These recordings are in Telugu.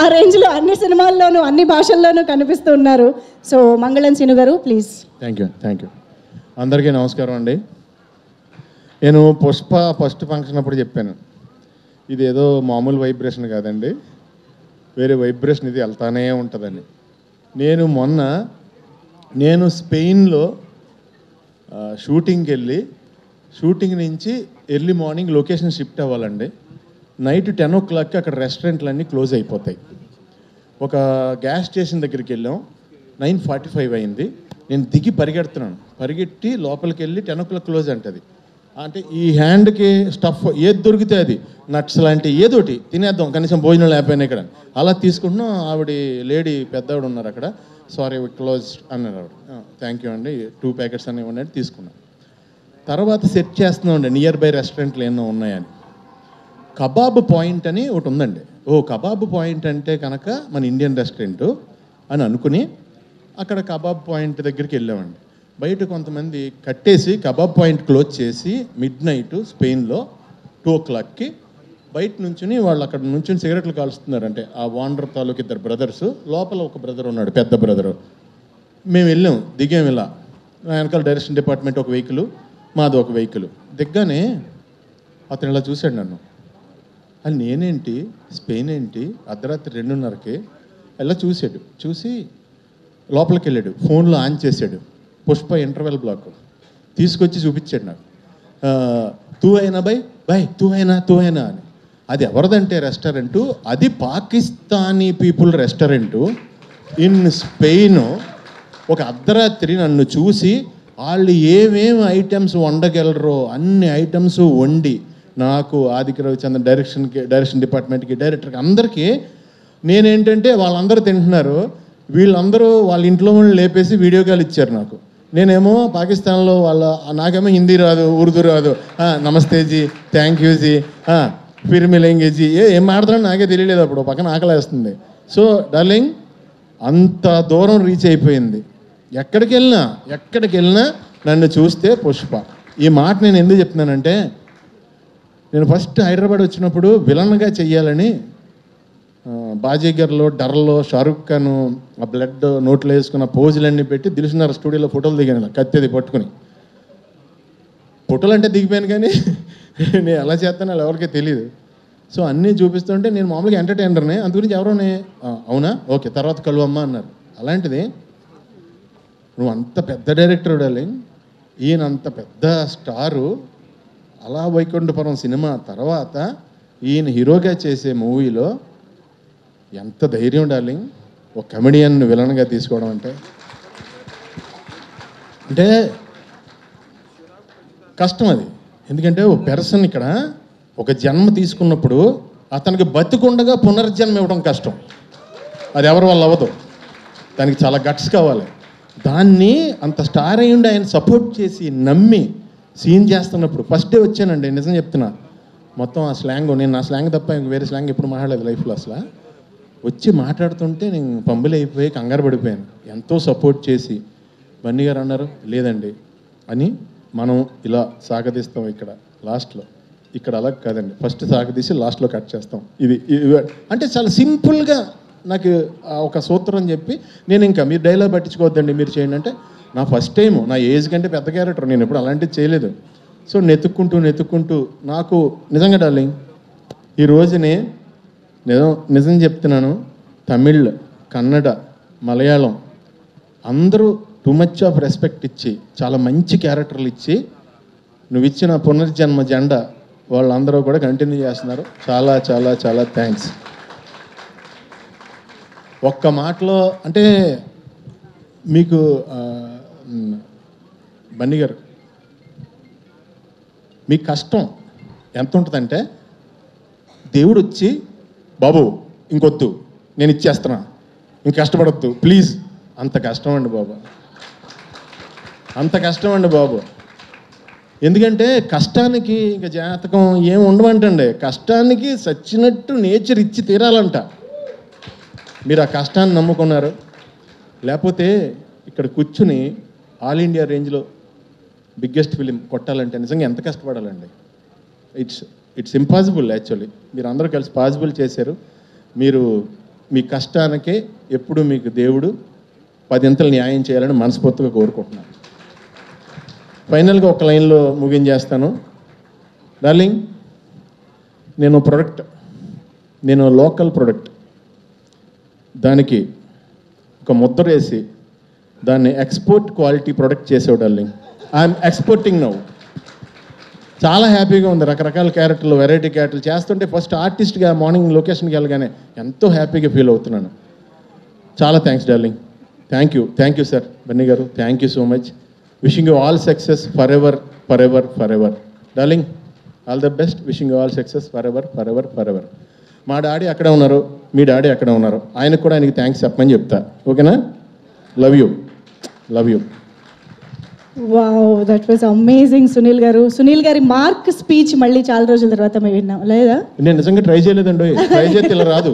ఆ రేంజ్లో అన్ని సినిమాల్లోనూ అన్ని భాషల్లోనూ కనిపిస్తూ ఉన్నారు. సో మంగళం సీను గారు ప్లీజ్. Thank you. అందరికీ నమస్కారం అండి. నేను పుష్ప ఫస్ట్ ఫంక్షన్ అప్పుడు చెప్పాను, ఇది ఏదో మామూలు వైబ్రేషన్ కాదండి, వేరే వైబ్రేషన్ ఇది వెళ్తానే ఉంటుందని. నేను స్పెయిన్లో షూటింగ్కి వెళ్ళి షూటింగ్ నుంచి ఎర్లీ మార్నింగ్ లొకేషన్ షిఫ్ట్ అవ్వాలండి. నైట్ 10 o'clockకి అక్కడ రెస్టారెంట్లన్నీ క్లోజ్ అయిపోతాయి. ఒక గ్యాస్ స్టేషన్ దగ్గరికి వెళ్ళాం, 9:45 అయింది. నేను దిగి పరిగెట్టి లోపలికి వెళ్ళి 10 o'clock క్లోజ్ అంటది. అంటే ఈ హ్యాండ్కి స్టఫ్ ఏది దొరికితే అది, నట్స్ లాంటి ఏదోటి తినేద్దాం, కనీసం భోజనం లేకపోయినా ఇక్కడ అలా తీసుకుంటున్నాం. ఆవిడ లేడీ పెద్దవాడు ఉన్నారు అక్కడ, సారీ క్లోజ్ అన్నారు ఆవిడ. థ్యాంక్ యూ అండి, 2 ప్యాకెట్స్ అని ఇవ్వండి అని తీసుకున్నాం. తర్వాత సెట్ చేస్తున్నాం అండి నియర్ బై రెస్టారెంట్లు ఏమో ఉన్నాయని. కబాబ్ పాయింట్ అని ఒకటి ఉందండి. కబాబ్ పాయింట్ అంటే కనుక మన ఇండియన్ రెస్టారెంట్ అని అనుకుని అక్కడ కబాబ్ పాయింట్ దగ్గరికి వెళ్ళామండి. బయట కొంతమంది కట్టేసి కబాబ్ పాయింట్ క్లోజ్ చేసి midnight స్పెయిన్లో 2 o'clockకి బయట నుంచుని వాళ్ళు అక్కడ నుంచి సిగరెట్లు కాలుస్తున్నారు. అంటే ఆ వాండర్ తాలూకు 2 బ్రదర్స్, లోపల ఒక బ్రదర్ ఉన్నాడు, పెద్ద బ్రదరు. మేము వెళ్ళాం, దిగాం. ఇలా వెనకాల డైరెక్షన్ డిపార్ట్మెంట్ ఒక వెహికల్, మాది ఒక వెహికల్. దిగ్గానే అతను ఇలా చూశాడు నన్ను. అది నేనేంటి, స్పెయిన్ ఏంటి, అర్ధరాత్రి 2:30కి ఇలా చూసి లోపలికి వెళ్ళాడు, ఫోన్లో ఆన్ చేశాడు. పుష్ప ఇంటర్వెల్ బ్లాక్ తీసుకొచ్చి చూపించాడు నాకు. తూ అయినా బై తూ అయినా అని. అది ఎవరిదంటే రెస్టారెంటు, అది Pakistani people restaurant in Spain. ఒక అర్ధరాత్రి నన్ను చూసి వాళ్ళు ఏమేమి ఐటమ్స్ వండగలరో అన్ని ఐటమ్స్ వండి నాకు, ఆదిక రవిచంద్రన్ డైరెక్షన్ డిపార్ట్మెంట్కి, డైరెక్టర్కి, అందరికీ నేనేంటంటే వాళ్ళందరూ తింటున్నారు, వీళ్ళందరూ వాళ్ళ ఇంట్లో వాళ్ళు లేపేసి వీడియో కాల్ ఇచ్చారు నాకు. నేనేమో పాకిస్తాన్లో నాకేమో హిందీ రాదు, ఉర్దూ రాదు. నమస్తే G, thank you G, Phir మిలేంగే G, ఏం మాట్లాడుతున్నా నాకే తెలియలేదు. అప్పుడు పక్కన ఆకలేస్తుంది. సో డార్లింగ్, అంత దూరం రీచ్ అయిపోయింది. ఎక్కడికి వెళ్ళినా నన్ను చూస్తే పుష్ప. ఈ మాట నేను ఎందుకు చెప్తున్నానంటే, నేను ఫస్ట్ హైదరాబాద్ వచ్చినప్పుడు విలన్గా చెయ్యాలని బాజీగర్లో, డర్లో షారుఖ్ ఖాన్ ఆ బ్లడ్ నోట్లో వేసుకున్న పోజులన్నీ పెట్టి దిల్సుఖ్నగర్ స్టూడియోలో ఫోటోలు దిగాను, కత్తెది పట్టుకుని. ఫోటోలు అంటే దిగిపోయాను, కానీ నేను ఎలా చేస్తానో ఎవరికీ తెలియదు. సో అన్నీ చూపిస్తుంటే నేను మామూలుగా ఎంటర్టైనర్నే, అందు గురించి ఎవరోనే అవునా ఓకే తర్వాత కలువమ్మా అన్నారు. అలాంటిది నువ్వు అంత పెద్ద డైరెక్టర్ డార్లింగ్, ఈయన అంత పెద్ద స్టారు, అలా వైకుంఠపురం సినిమా తర్వాత ఈయన హీరోగా చేసే మూవీలో ఎంత ధైర్యం డార్లింగ్, ఒక కమెడియన్ విలన్గా తీసుకోవడం అంటే కష్టం అది. ఎందుకంటే ఒక పర్సన్ ఇక్కడ ఒక జన్మ తీసుకున్నప్పుడు అతనికి బతికుండగా పునర్జన్మ ఇవ్వడం కష్టం. అది ఎవరి వల్ల అవ్వదు, దానికి చాలా గట్స్ కావాలి. దాన్ని అంత స్టార్ అయ్యుండి ఆయన సపోర్ట్ చేసి నమ్మి సీన్ చేస్తున్నప్పుడు ఫస్ట్ డే వచ్చానండి, నిజం చెప్తున్నా. మొత్తం ఆ స్లాంగ్, నేను నా స్లాంగ్ తప్ప ఇంక వేరే స్లాంగ్ ఎప్పుడు మాట్లాడలేదు లైఫ్లో. అసలు వచ్చి మాట్లాడుతుంటే నేను పంబులు అయిపోయి కంగారు పడిపోయాను. ఎంతో సపోర్ట్ చేసి బన్నీ గారు అన్నారు లేదండి అని, మనం ఇలా సాగదీస్తాం ఇక్కడ లాస్ట్లో. ఇక్కడ అలా కాదండి, ఫస్ట్ సాగదీసి లాస్ట్లో కట్ చేస్తాం. ఇది అంటే చాలా సింపుల్గా నాకు ఒక సూత్రం చెప్పి, నేను ఇంకా మీరు డైలాగ్ పట్టించుకోవద్దండి మీరు చేయండి అంటే, నా ఫస్ట్ టైం, నా ఏజ్ కంటే పెద్ద క్యారెక్టర్, నేను ఎప్పుడు అలాంటివి చేయలేదు. సో నెతుక్కుంటూ నాకు నిజంగా డార్లింగ్, ఈ రోజునే నిజం చెప్తున్నాను, తమిళ్, కన్నడ, మలయాళం అందరూ టూ మచ్ ఆఫ్ రెస్పెక్ట్ ఇచ్చి చాలా మంచి క్యారెక్టర్లు ఇచ్చి నువ్వు ఇచ్చిన పునర్జన్మ జెండా వాళ్ళందరూ కూడా కంటిన్యూ చేస్తున్నారు. చాలా చాలా చాలా థ్యాంక్స్. ఒక్క మాటలో అంటే మీకు బన్నీ గారు, మీ కష్టం ఎంత ఉంటుందంటే, దేవుడు వచ్చి బాబు ఇంకొద్దు నేను ఇచ్చేస్తున్నా, ఇంక కష్టపడద్దు ప్లీజ్, అంత కష్టం అండి బాబు, అంత కష్టం అండి బాబు. ఎందుకంటే కష్టానికి ఇంకా జాతకం ఏం ఉండమంటండి, కష్టానికి సచ్చినట్టు నేచర్ ఇచ్చి తీరాలంట. మీరు ఆ కష్టాన్ని నమ్ముకున్నారు. లేకపోతే ఇక్కడ కూర్చుని ఆల్ ఇండియా రేంజ్లో బిగ్గెస్ట్ ఫిలిం కొట్టాలంటే నిజంగా ఎంత కష్టపడాలండి. It's impossible actually. మీరు అందరూ కలిసి పాసిబుల్ చేశారు. మీరు మీ కష్టానికే ఎప్పుడు మీకు దేవుడు 10 ఇంతలు న్యాయం చేయాలని మనస్ఫూర్తిగా కోరుకుంటున్నాను. ఫైనల్గా ఒక లైన్లో ముగించేస్తాను. డార్లింగ్, నేను లోకల్ ప్రొడక్ట్, దానికి ఒక ముద్ర వేసి దాన్ని ఎక్స్పోర్ట్ క్వాలిటీ ప్రొడక్ట్ చేసావు డార్లింగ్. I'm exporting now. చాలా హ్యాపీగా ఉంది. రకరకాల క్యారెక్టర్లు, వెరైటీ క్యారెక్టర్లు చేస్తుంటే ఫస్ట్ ఆర్టిస్ట్గా మార్నింగ్ లొకేషన్కి వెళ్ళగానే ఎంతో హ్యాపీగా ఫీల్ అవుతున్నాను. చాలా thanks darling. Thank you sir Bunny గారు. Thank you so much. Wishing you all success forever darling. All the best. Wishing you all success forever. మా డాడీ అక్కడే ఉన్నారు, మీ డాడీ అక్కడే ఉన్నారు. ఆయనకు కూడా ఆయనకి థ్యాంక్స్ చెప్పమని చెప్తా. ఓకేనా? Love you. Wow, that was amazing Sunil గారు. సునీల్ గారి మార్క్ స్పీచ్ మళ్ళీ చాలా రోజుల తర్వాత మేము విన్నాం లేదా? నేను నిజంగా ట్రై చేయలేదండి. ట్రై చేస్తే ఇలా రాదు.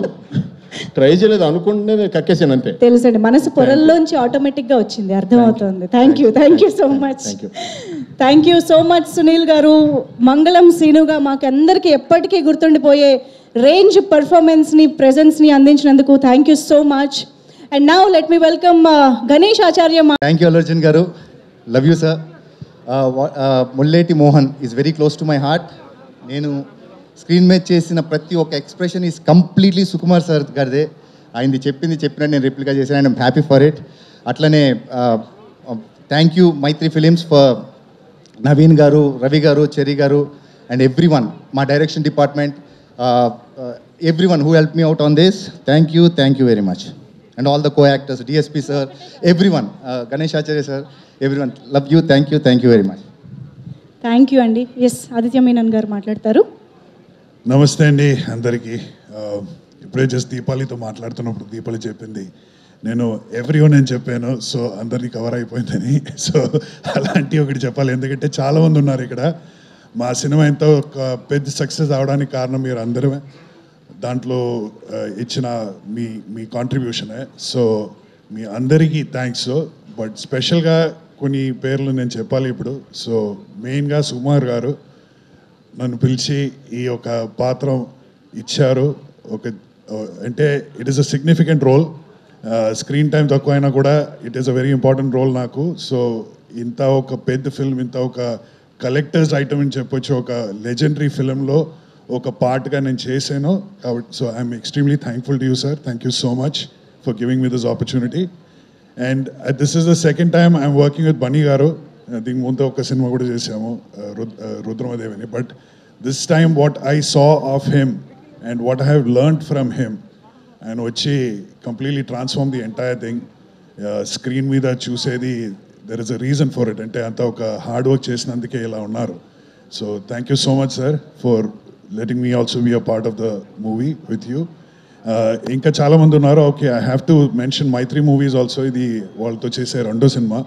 ట్రై చేయలేదు, అనుకుంటే కక్కేసాను అంతే. తెలుసండి, మనసు పొరల్లోంచి ఆటోమేటిక్గా వచ్చింది, అర్థమవుతుంది. Thank you so much. Thank you so much Sunil గారు. మంగళం సీనుగా మాకందరికీ ఎప్పటికీ గుర్తుండిపోయే రేంజ్ పర్ఫార్మెన్స్ని, ప్రెజెన్స్ని అందించినందుకు thank you so much. And now let me welcome Ganesh Acharya. Thank you Allu Arjun గారు. Love you sir. Mulleti Mohan is very close to my heart. నేను స్క్రీన్ మీద చేసిన ప్రతి ఒక్క expression is completely Sukumar sir గారిదే. ఆయనది చెప్పినట్టు నేను రిప్లికా చేశాను. I'm happy for it. అట్లనే thank you Mythri films for Naveen గారు, రవి గారు, చెర్రీ గారు అండ్ ఎవ్రీ వన్, మా direction department, every one who help me out on this. Thank you very much. And all the co-actors, DSP sir, everyone, Ganesh Acharya sir, everyone, love you, thank you very much. Thank you అండి. ఎస్, ఆదిత్య మీనన్ గారు మాట్లాడతారు. నమస్తే అండి అందరికీ. ఇప్పుడే జస్ట్ దీపాలితో మాట్లాడుతున్నప్పుడు దీపాలి చెప్పింది నేను ఎవ్రీవన్ అని చెప్పాను, సో అందరినీ కవర్ అయిపోయిందని. సో అలాంటి ఒకటి చెప్పాలి, ఎందుకంటే చాలామంది ఉన్నారు ఇక్కడ. మా సినిమా ఎంతో ఒక పెద్ద సక్సెస్ అవడానికి కారణం మీరు అందరమే. దాంట్లో ఇచ్చిన మీ కాంట్రిబ్యూషనే. సో మీ అందరికీ థ్యాంక్స్. బట్ స్పెషల్గా కొన్ని పేర్లు నేను చెప్పాలి ఇప్పుడు. సో మెయిన్గా సుకుమార్ గారు నన్ను పిలిచి ఈ ఒక పాత్ర ఇచ్చారు. అంటే it is a significant role. Screen time తక్కువైనా కూడా it is a very important role నాకు. సో ఇంత ఒక పెద్ద ఫిల్మ్, ఇంత ఒక కలెక్టర్స్ ఐటమ్ అని చెప్పొచ్చు, ఒక లెజెండరీ ఫిల్మ్లో ఒక పార్ట్గా నేను చేశాను కాబట్టి. So I'm extremely thankful to you sir. Thank you so much for giving me this opportunity. And this is the second time I'm working with Bunny గారు. దీనికి ముందు ఒక సినిమా కూడా చేసాము, రుద్రమదేవిని. But this time what I saw of him and what I have learned from him, ఆయన వచ్చి completely transform the entire thing. Screen మీద చూసేది there is a reason for it. అంటే అంత ఒక హార్డ్ వర్క్ చేసినందుకే ఇలా ఉన్నారు. So thank you so much sir for letting me also be a part of the movie with you. ఇంకా చాలా మంది ఉన్నారు. Okay, I have to mention Mythri movies also. ఇది వాళ్ళతో చేసే రెండో సినిమా.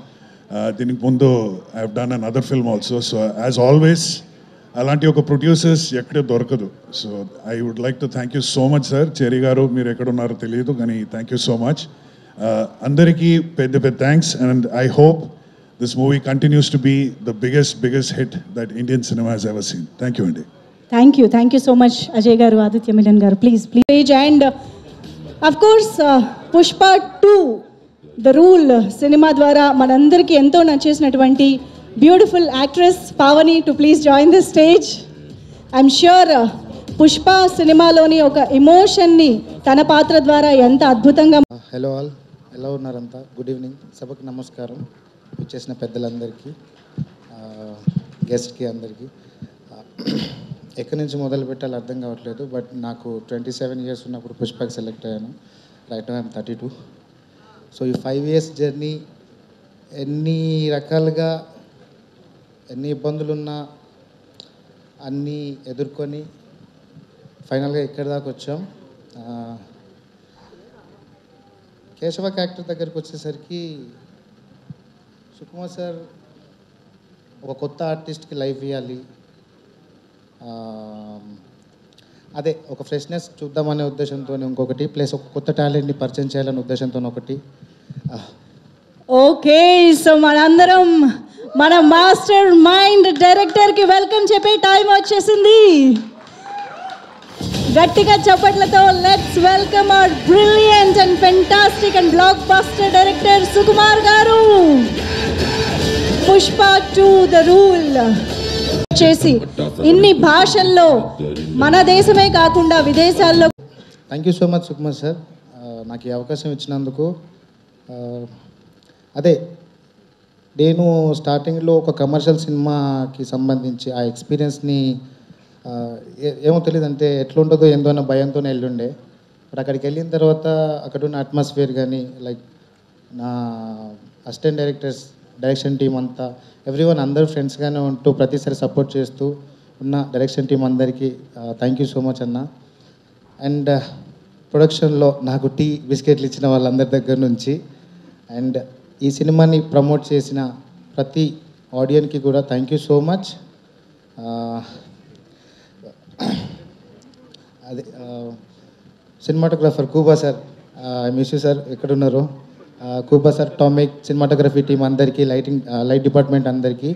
దీనికి ముందు I have done another film also. So as always అలాంటి ఒక ప్రొడ్యూసర్స్ ఎక్కడ దొరకదు. So I would like to thank you so much sir. Cherry garu మీరు ఎక్కడ ఉన్నారో తెలియదు, కానీ థ్యాంక్ యూ సో మచ్. అందరికీ పెద్ద thanks. And I hope this movie continues to be the biggest hit that Indian cinema has ever seen. Thank you అండి. Thank you so much Ajay గారు, ఆదిత్య మిలన్ గారు. Please. And of course Pushpa 2 the rule సినిమా ద్వారా మనందరికీ ఎంతో నచ్చేసినటువంటి beautiful actress Pavani to please join this stage. I'm sure Pushpa సినిమాలోని ఒక ఎమోషన్ని తన పాత్ర ద్వారా ఎంత అద్భుతంగా. హలో ఆల్, ఎలా ఉన్నారంతా? Good evening. సభకు నమస్కారం. వచ్చేసిన పెద్దలందరికీ, గెస్ట్కి అందరికీ. ఎక్కడి నుంచి మొదలు పెట్టాలో అర్థం కావట్లేదు. బట్ నాకు 27 years ఉన్నప్పుడు పుష్పకి సెలెక్ట్ అయ్యాను. Right now I'm 32. సో ఈ 5 years జర్నీ ఎన్ని రకాలుగా ఎన్ని ఇబ్బందులున్నా అన్నీ ఎదుర్కొని ఫైనల్గా ఎక్కడి దాకా వచ్చాం. కేశవ క్యారెక్టర్ దగ్గరికి వచ్చేసరికి సుకుమార్ సార్ ఒక కొత్త ఆర్టిస్ట్కి లైఫ్ ఇవ్వాలి, అదే ఒక ఫ్రెష్నెస్ చూద్దామనే ఉద్దేశంతో ఇంకొకటి, ప్లస్ ఒక కొత్త టాలెంట్ని పరిచయం చేయాలనే ఉద్దేశంతో ఒకటి. ఓకే, సో మనందరం మన మాస్టర్ మైండ్ డైరెక్టర్కి వెల్కమ్ చెప్పే టైం వచ్చేసింది. గట్టిగా చప్పట్లతో let's welcome our brilliant and fantastic and block buster director Sukumar గారు. పుష్ప 2 ద రూల్ చేసి ఇన్ని భాషల్లో మన దేశమే కాకుండా విదేశాల్లో. Thank you so much Sukumar sir, నాకు ఈ అవకాశం ఇచ్చినందుకు. అదే నేను స్టార్టింగ్లో ఒక కమర్షియల్ సినిమాకి సంబంధించి ఆ ఎక్స్పీరియన్స్ని ఏమో తెలియదు, అంటే ఎట్లుంటుందో ఏందో అన్న భయంతోనే వెళ్ళుండే. బట్ అక్కడికి వెళ్ళిన తర్వాత అక్కడ ఉన్న అట్మాస్ఫియర్ కానీ లైక్ నా అసిస్టెంట్ డైరెక్టర్స్, డైరెక్షన్ టీం అంతా ఎవ్రీవన్ అందరూ ఫ్రెండ్స్గానే ఉంటూ ప్రతిసారి సపోర్ట్ చేస్తూ ఉన్న డైరెక్షన్ టీం అందరికీ థ్యాంక్ యూ సో మచ్ అన్న. అండ్ ప్రొడక్షన్లో నాకు టీ బిస్కెట్లు ఇచ్చిన వాళ్ళందరి దగ్గర నుంచి అండ్ ఈ సినిమాని ప్రమోట్ చేసిన ప్రతి ఆడియన్కి కూడా థ్యాంక్ యూ సో మచ్. అదే cinematographer కూబా sir, miss you sir, ఎక్కడున్నారు? కూబా సార్, టామిక్ సినిమాటోగ్రఫీ టీం అందరికీ, లైట్ డిపార్ట్మెంట్ అందరికీ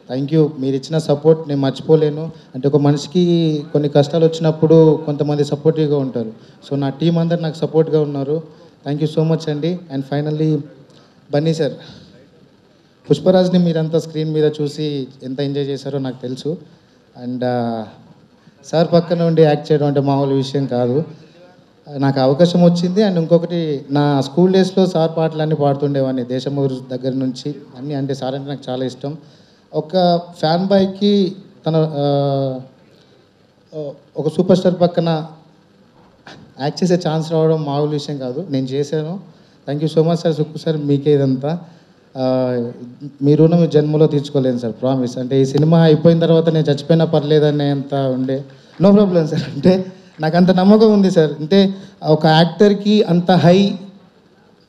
థ్యాంక్ యూ. మీరు ఇచ్చిన సపోర్ట్ నేను మర్చిపోలేను. అంటే ఒక మనిషికి కొన్ని కష్టాలు వచ్చినప్పుడు కొంతమంది సపోర్టివ్గా ఉంటారు. సో నా టీం అందరు నాకు సపోర్ట్గా ఉన్నారు. థ్యాంక్ యూ సో మచ్ అండి. అండ్ ఫైనల్లీ బన్నీ సార్, పుష్పరాజ్ని మీరంతా స్క్రీన్ మీద చూసి ఎంత ఎంజాయ్ చేశారో నాకు తెలుసు. అండ్ సార్ పక్కన ఉండి యాక్ట్ చేయడం అంటే మామూలు విషయం కాదు. నాకు అవకాశం వచ్చింది. అండ్ ఇంకొకటి, నా స్కూల్ డేస్లో సార్ పాటలన్నీ పాడుతుండేవాడిని, దేశమూరు దగ్గర నుంచి అన్నీ. అంటే సార్ అంటే నాకు చాలా ఇష్టం. ఒక ఫ్యాన్ బాయ్కి తన ఒక సూపర్ స్టార్ పక్కన యాక్ట్ చేసే ఛాన్స్ రావడం మామూలు విషయం కాదు. నేను చేశాను. Thank you so much sir. Sukku sir, మీకే ఇదంతా. మీ రుణం మీ జన్మలో తీర్చుకోలేను సార్, ప్రామిస్. అంటే ఈ సినిమా అయిపోయిన తర్వాత నేను చచ్చిపోయినా పర్లేదనేంత ఉండే. నో ప్రాబ్లం సార్, అంటే నాకు అంత నమ్మకం ఉంది సార్. అంటే ఒక యాక్టర్కి అంత హై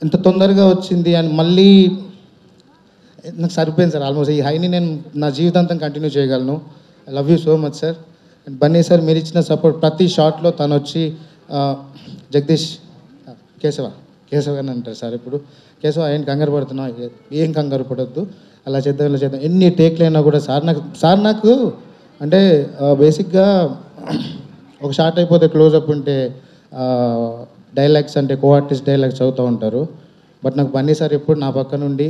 ఎంత తొందరగా వచ్చింది అని మళ్ళీ నాకు సరిపోయింది సార్. ఆల్మోస్ట్ ఈ హైని నేను నా జీవితాంతం కంటిన్యూ చేయగలను. I love you so much sir. And Bunny sir, మీరు ఇచ్చిన సపోర్ట్ ప్రతి షాట్లో తను వచ్చి జగదీష్ కేశవ అని అంటారు సార్. ఇప్పుడు కేశవ ఏం కంగారు పడుతున్నావు? ఏం కంగారు పడొద్దు, అలా చేద్దాం ఇలా చేద్దాం. ఎన్ని టేక్లు అయినా కూడా సార్ నాకు అంటే బేసిక్గా ఒక షార్ట్ అయిపోతే క్లోజప్ ఉంటే డైలాగ్స్ అంటే కో ఆర్టిస్ట్ డైలాగ్స్ చదువుతూ ఉంటారు. బట్ నాకు బన్నీ సార్ ఎప్పుడు నా పక్క నుండి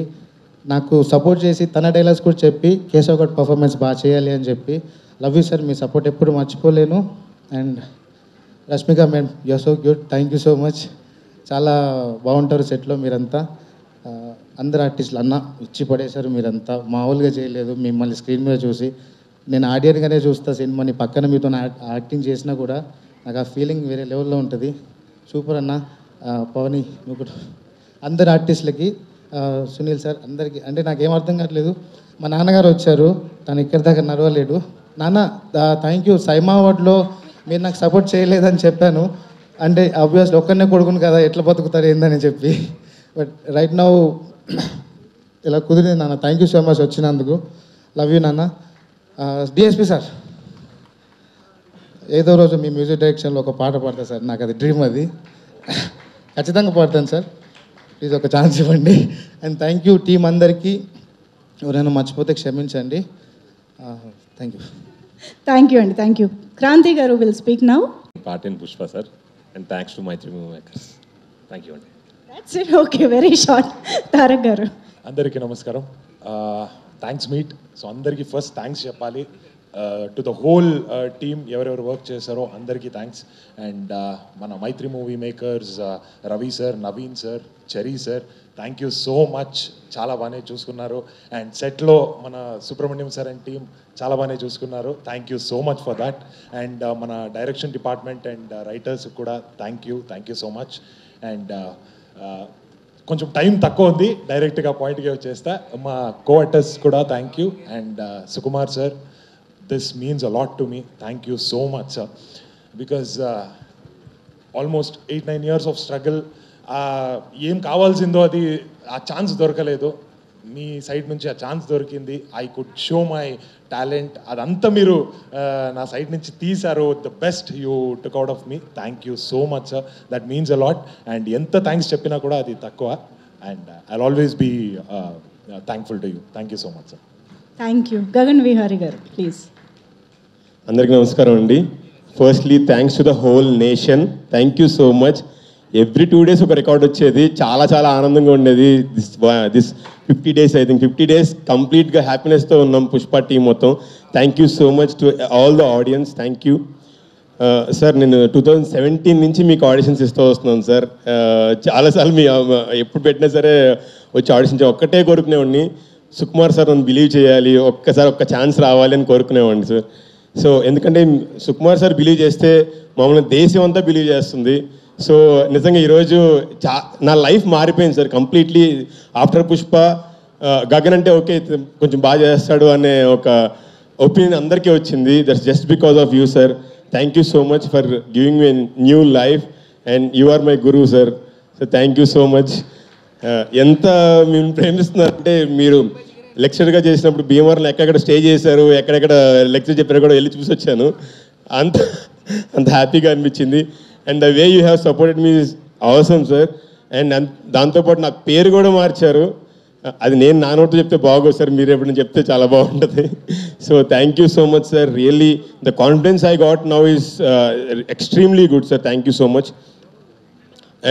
నాకు సపోర్ట్ చేసి తన డైలాగ్స్ కూడా చెప్పి కేశవ్ గడ్ పర్ఫార్మెన్స్ బాగా చేయాలి అని చెప్పి. లవ్ యూ సార్, మీ సపోర్ట్ ఎప్పుడు మర్చిపోలేను. And Rashmika madam, you're so good, thank you so much. చాలా బాగుంటారు సెట్లో మీరంతా. అందరు ఆర్టిస్టులు అన్న ఇచ్చి పడేశారు మీరంతా, మామూలుగా చేయలేదు. మిమ్మల్ని స్క్రీన్ మీద చూసి నేను ఆడియన్గానే చూస్తా సినిమాని, పక్కన మీతో యాక్టింగ్ చేసినా కూడా నాకు ఆ ఫీలింగ్ వేరే లెవెల్లో ఉంటుంది. సూపర్ అన్న. పవని, నువ్వు కూడా అందరు ఆర్టిస్టులకి, సునీల్ సార్ అందరికీ. అంటే నాకేం అర్థం కావట్లేదు, మా నాన్నగారు వచ్చారు, తను ఇక్కడి దాకా నడవలేడు. నాన్న థ్యాంక్ యూ. సైమా అవార్డ్లో మీరు నాకు సపోర్ట్ చేయలేదని చెప్పాను. అంటే ఆబ్వియస్లీ ఒక్కనే కొడుకును కదా, ఎట్లా బతుకుతారు ఏందని చెప్పి. బట్ రైట్ నౌ ఇలా కుదిరింది నాన్న. థ్యాంక్ యూ సో మచ్ వచ్చినందుకు. లవ్ యూ నాన్న. డిఎస్పి సార్, ఏదో రోజు మీ మ్యూజిక్ డైరెక్షన్లో ఒక పాట పాడతా సార్, నాకు అది డ్రీమ్, అది ఖచ్చితంగా పాడతాను సార్. ప్లీజ్ ఒక ఛాన్స్ ఇవ్వండి. అండ్ థ్యాంక్ యూ టీం అందరికీ. ఎవరైనా మర్చిపోతే క్షమించండి. Thank you. థ్యాంక్ యూ అండి, థ్యాంక్ యూ. క్రాంతి గారు will speak now. Part in Pushpa sir, and thanks to my three movie makers. Thank you andi. That's it. Okay, very short. Tarak garu. Andariki namaskaram. Thanks meet. So andariki first thanks cheppali. To the whole team, ఎవరెవరు వర్క్ చేశారో అందరికీ థ్యాంక్స్. అండ్ మన Mythri movie makers, Ravi sir, Naveen sir, Cherry sir, thank you so much. చాలా బాగానే చూసుకున్నారు. అండ్ సెట్లో మన సుబ్రహ్మణ్యం సార్ అండ్ టీమ్ చాలా బాగానే చూసుకున్నారు. Thank you so much for that. And మన డైరెక్షన్ డిపార్ట్మెంట్ అండ్ రైటర్స్ కూడా thank you so much. And కొంచెం టైం తక్కువ ఉంది, డైరెక్ట్గా పాయింట్గా వచ్చేస్తా. మా కోఆర్టర్స్ కూడా thank you. And Sukumar sir, this means a lot to me. Thank you so much, sir. Because almost 8-9 years of struggle, ఏం కావాల్సిందో అది ఆ ఛాన్స్ దొరకలేదు. మీ సైడ్ నుంచి ఆ ఛాన్స్ దొరికింది. I could show my talent. అదంతా మీరు నా సైడ్ నుంచి తీశారు. The best you took out of me. Thank you so much sir. That means a lot. And ఎంత థ్యాంక్స్ చెప్పినా కూడా అది తక్కువ. And I'll always be thankful to you. Thank you so much sir. Thank you. Gagan Vihari garu please. అందరికీ నమస్కారం అండి. Firstly thanks to the whole nation. Thank you so much. Every 2 days ఒక రికార్డ్ వచ్చేది, చాలా చాలా ఆనందంగా ఉండేది. This 50 days, I think 50 days కంప్లీట్గా హ్యాపీనెస్తో ఉన్నాం పుష్ప టీం మొత్తం. Thank you so much to all the audience. Thank you sir. నేను 2017 నుంచి మీకు ఆడిషన్స్ ఇస్తూ వస్తున్నాను సార్. చాలాసార్లు మీ ఎప్పుడు పెట్టినా సరే వచ్చి ఆడిషన్ ఒక్కటే కోరుకునేవాడిని, సుకుమార్ సార్ నన్ను బిలీవ్ చేయాలి, ఒక్కసారి ఒక్క ఛాన్స్ రావాలి అని కోరుకునేవాడిని సార్. సో ఎందుకంటే సుకుమార్ సార్ బిలీవ్ చేస్తే మమ్మల్ని దేశం అంతా బిలీవ్ చేస్తుంది. సో నిజంగా ఈరోజు నా లైఫ్ మారిపోయింది sir completely. After Pushpa Gagan అంటే ఓకే కొంచెం బాగా చేస్తాడు అనే ఒక ఒపీనియన్ అందరికీ వచ్చింది. That's just because of you sir. Thank you so much for giving me new life and you are my guru sir. So thank you so much. ఎంత మేము ప్రేమిస్తున్నారంటే, మీరు లెక్చర్గా చేసినప్పుడు భీమవరంలో ఎక్కడెక్కడ స్టే చేశారు, ఎక్కడెక్కడ లెక్చర్ చెప్పారు కూడా వెళ్ళి చూసి వచ్చాను. అంత హ్యాపీగా అనిపించింది. And the way you have supported me is అవసరం సార్. అండ్ దాంతోపాటు నాకు పేరు కూడా మార్చారు. అది నేను నా నోట్తో చెప్తే బాగోదు సార్, మీరు ఎప్పుడైనా చెప్తే చాలా బాగుంటుంది. So thank you so much sir. Really the confidence I got now is extremely good sir. Thank you so much.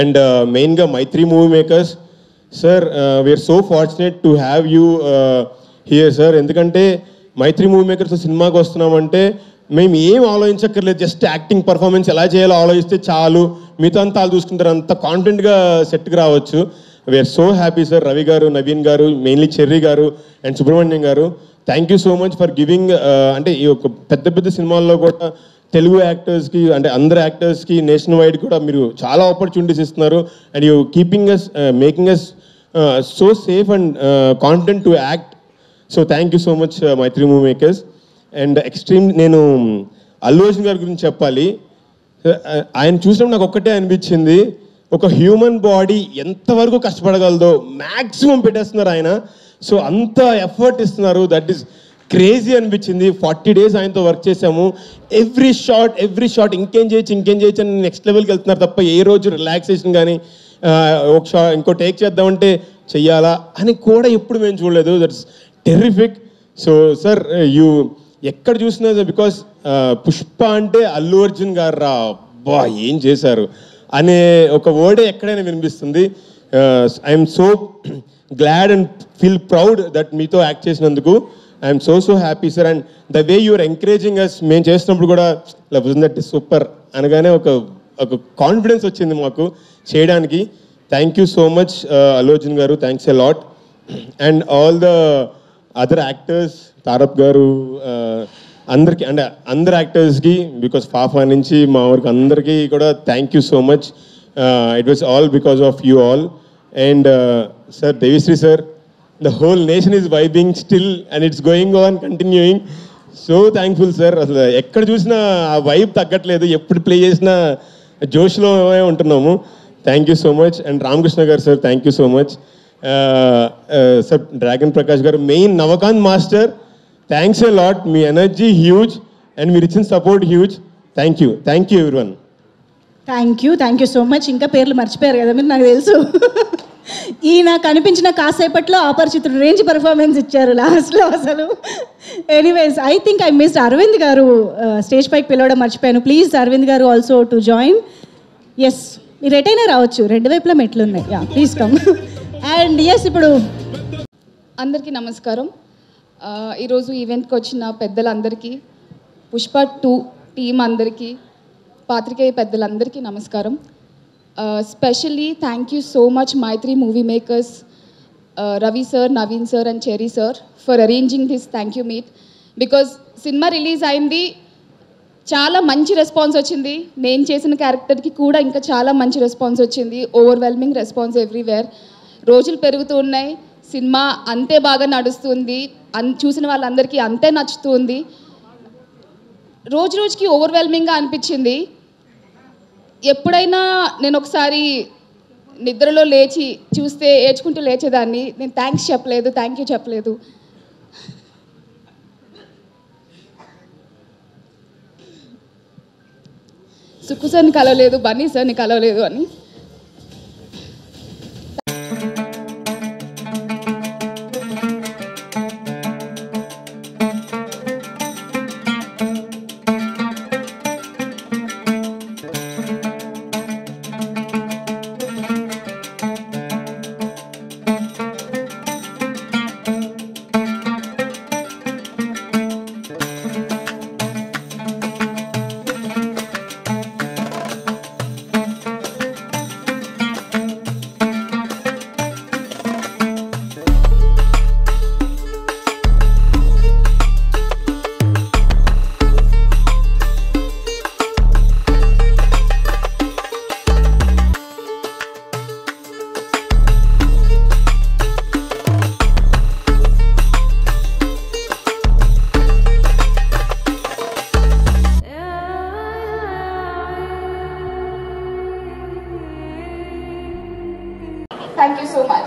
And మెయిన్గా Mythri movie makers sir, we are so fortunate to have you here sir. ఎందుకంటే మైత్రి మూవీ మేకర్స్ సినిమాకి వస్తున్నామంటే మేము ఏం ఆలోచించక్కర్లేదు, జస్ట్ యాక్టింగ్ పర్ఫార్మెన్స్ ఎలా చేయాలో ఆలోచిస్తే చాలు, మిగతా అంతా వాళ్ళు చూసుకుంటారు, అంత కాన్ఫిడెంట్గా సెట్కి రావచ్చు. We're so happy sir. Ravi garu, Naveen garu, mainly Cherry గారు and Subrahmanyam garu, thank you so much for giving. అంటే ఈ ఒక పెద్ద పెద్ద సినిమాల్లో కూడా తెలుగు యాక్టర్స్కి అంటే అందరు యాక్టర్స్కి నేషనల్ వైడ్ కూడా మీరు చాలా ఆపర్చునిటీస్ ఇస్తున్నారు. And you keeping us making us so safe and confident to act. So thank you so much Mythri movie makers. And నేను అల్లు అర్జున్ గారి గురించి చెప్పాలి. ఆయన చూసినప్పుడు నాకు ఒక్కటే అనిపించింది, ఒక హ్యూమన్ బాడీ ఎంతవరకు కష్టపడగలదో మ్యాక్సిమం పెట్టేస్తున్నారు ఆయన. సో అంత ఎఫర్ట్ ఇస్తున్నారు, దట్ ఈస్ క్రేజీ అనిపించింది. 40 days ఆయనతో వర్క్ చేసాము. ఎవ్రీ షాట్ ఇంకేం చేయొచ్చు అని నెక్స్ట్ లెవెల్కి వెళ్తున్నారు తప్ప ఏ రోజు రిలాక్సేషన్ కానీ ఒక షాట్ ఇంకో టేక్ చేద్దామంటే చెయ్యాలా అని కూడా ఎప్పుడు మేము చూడలేదు. That's terrific. So sir you ఎక్కడ చూసినా బికాస్ పుష్ప అంటే అల్లు అర్జున్ గారు రా బా ఏం చేశారు అనే ఒక వర్డే ఎక్కడైనా వినిపిస్తుంది. I'm so glad and feel proud that మీతో యాక్ట్ చేసినందుకు. I'm so happy sir. And the way you're encouraging us, మేము చేసినప్పుడు కూడా దట్ సూపర్ అనగానే ఒక కాన్ఫిడెన్స్ వచ్చింది మాకు చేయడానికి. Thank you so much Allu Arjun గారు, thanks a lot. And all the other actors, తారప్ గారు, అందరికీ అంటే అందరు యాక్టర్స్కి, బికాస్ ఫాఫా నుంచి మా వరకు అందరికీ కూడా thank you so much. It was all because of you all. And sir Devi Sri sir, the whole nation is vibing still and it's going on continuing. So thankful sir. అసలు ఎక్కడ చూసినా ఆ వైబ్ తగ్గట్లేదు, ఎప్పుడు ప్లే చేసినా జోష్లో ఉంటున్నాము. Thank you so much. And Ramakrishna గారు sir, thank you so much. Sir dragon Prakash గారు, main Navakanth master, thanks a lot. మీ ఎనర్జీ హ్యూజ్ అండ్ మీరు ఇచ్చిన support huge. Thank you everyone. Thank you so much. ఇంకా పేర్లు మర్చిపోయారు కదా మీరు, నాకు తెలుసు. ఈయన కనిపించిన కాసేపట్లో అపరిచితుడు రేంజ్ పర్ఫార్మెన్స్ ఇచ్చారు లాస్ట్లో అసలు. Anyways, I think I missed Aravind garu stage పైకి పిలవడం మర్చిపోయాను. ప్లీజ్ అరవింద్ గారు ఆల్సో టు జాయిన్. ఎస్, మీరు ఎటైనా రావచ్చు, రెండు వైపులా మెట్లు ఉన్నాయి. Yeah, please come. And yes, ఇప్పుడు అందరికీ నమస్కారం. ఈరోజు ఈవెంట్కి వచ్చిన పెద్దలందరికీ, పుష్ప 2 టీం అందరికీ, పాత్రికేయ పెద్దలందరికీ నమస్కారం. Specially thank you so much Mythri movie makers, Ravi sir, Naveen sir and Cherry sir for arranging this thank you meet. Because సినిమా రిలీజ్ అయింది, చాలా మంచి రెస్పాన్స్ వచ్చింది. నేను చేసిన క్యారెక్టర్కి కూడా ఇంకా చాలా మంచి రెస్పాన్స్ వచ్చింది. Overwhelming response everywhere. రోజులు పెరుగుతూ ఉన్నాయి, సినిమా అంతే బాగా నడుస్తుంది, చూసిన వాళ్ళందరికీ అంతే నచ్చుతుంది. రోజు రోజుకి ఓవర్వెల్మింగ్గా అనిపించింది. ఎప్పుడైనా నేను ఒకసారి నిద్రలో లేచి చూస్తే ఏడ్చుకుంటూ లేచేదాన్ని. నేను థ్యాంక్ యూ చెప్పలేదు. సుక్కు సార్ని కలవలేదు, బన్నీ సార్ని కలవలేదు అని.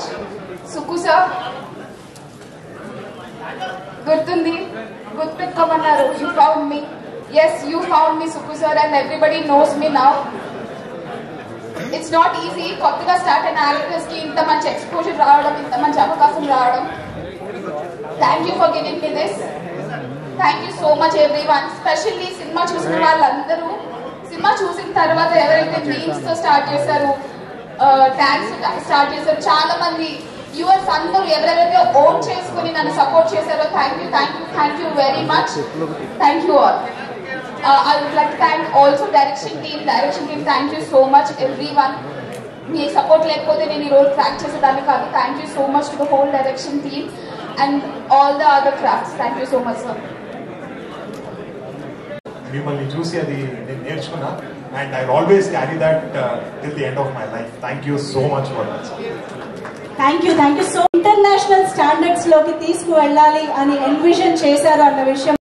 Much Sukku sir. గుర్తుంది, గుర్తుపెట్టుకోమన్నారు. You found me. Yes, you found me Sukku sir, and everybody knows me now. It's not easy. కొత్తగా స్టార్ట్ అయిన యాక్టర్స్ కి ఇంత మంచి ఎక్స్పోజర్ రావడం, ఇంత మంచి అవకాశం రావడం. Thank you for giving me this. Thank you so much everyone. Specially సినిమా చూసిన వాళ్ళందరూ, సినిమా చూసిన తర్వాత ఎవరైతే మీమ్స్ తో స్టార్ట్ చేశారు, ట్యాగ్స్ స్టార్ట్ చేశారు, చాలా మంది వ్యూవర్స్ అందరూ ఎవరెవరైతే ఓట్ చేసుకుని నన్ను సపోర్ట్ చేశారో thank you very much. Thank you all. I would like to thank also direction team, thank you so much everyone. Me support లేకపోతే నేను ఈ రోజు ట్రాక్ చేసేదాన్ని కాదు. Thank you so much to the whole direction team and all the other crafts. Thank you so much sir. మిమ్మల్ని చూసి అది నేను నేర్చుకున్నా, and I always carry that till the end of my life. Thank you so much for that. Thank you so international standards లోకి తీసుకువెళ్ళాలి అని ఎన్విజన్ చేశారు అన్న విషయం